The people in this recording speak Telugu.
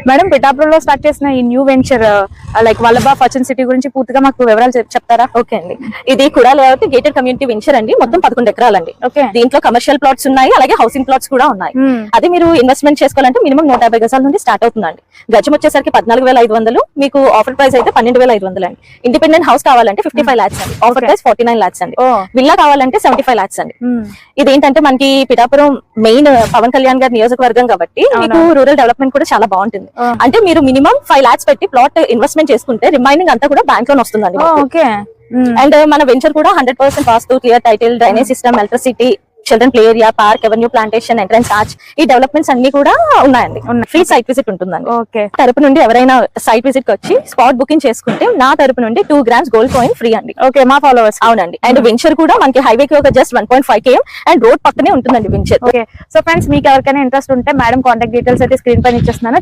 మేడం పిఠాపురంలో స్టార్ట్ చేసిన ఈ new venture like Vallabha fortune city గురించి పూర్తిగా మాకు వివరాలు చెప్తారా? ఓకే అండి, ఇది కూడా లేఅవుట్ గేటెడ్ కమ్యూనిటీ వెంచర్ అండి. మొత్తం 11 ఎకరాలండి. ఓకే, దీంట్లో కమర్షియల్ ప్లాట్స్ ఉన్నాయి, అలాగే హౌసింగ్ ప్లాట్స్ కూడా ఉన్నాయి. అది మీరు ఇన్వెస్ట్మెంట్ చేసుకోవాలంటే మినిమం 150 గజాల నుండి స్టార్ట్ అవుతుందండి. గజం వచ్చేసరికి 14,500, మీకు ఆఫర్ ప్రైస్ అయితే 12,500 అండి. ఇండిపెండెంట్ హౌస్ కావాలంటే 55 lakhs అండి, ఆఫర్ ప్రైస్ 49 lakhs అండి. విల్లా కావాలంటే 75 lakhs అండి. ఇదేంటంటే మనకి పిఠాపురం మెయిన్ పవన్ కళ్యాణ్ గారి నియోజకవర్గం కాబట్టి మీకు రూరల్ డెవలప్మెంట్ కూడా చాలా బాగుంటుంది. అంటే మీరు మినిమం 5 lakhs పెట్టి ప్లాట్ ఇన్వెస్ట్మెంట్ చేసుకుంటే రిమైనింగ్ అంతా కూడా బ్యాంక్ లోన్ వస్తుందండి. ఓకే, అండ్ మన వెంచర్ కూడా 100% vastu, clear title, drainage system, electricity, children play area, park, avenue plantation, entrance arch, ఈ డెవలప్మెంట్స్ అన్ని కూడా ఉన్నాయండి. ఫ్రీ సైట్ విజిట్ ఉంటుందండి. ఓకే, తరపు నుండి ఎవరైనా సైట్ విజిట్ కి వచ్చి స్పాట్ బుకింగ్ చేసుకుంటే నా తరపు నుండి 2 grams గోల్డ్ కాయిన్ ఫ్రీ అండి. ఓకే, మా ఫాలోవర్స్. అవునండి. అండ్ వెంచర్ కూడా మనకి హైవే కి ఒక జస్ట్ 1.5 km అండ్ రోడ్ పక్కనే ఉంటుందండి వెంచర్. ఓకే, సో ఫ్రెండ్స్ మీకు ఎవరికైనా ఇంట్రెస్ట్ ఉంటే మేడం కాంటాక్ట్ డీటెయిల్స్ అయితే స్క్రీన్ పైన ఇచ్చేస్తున్నాను.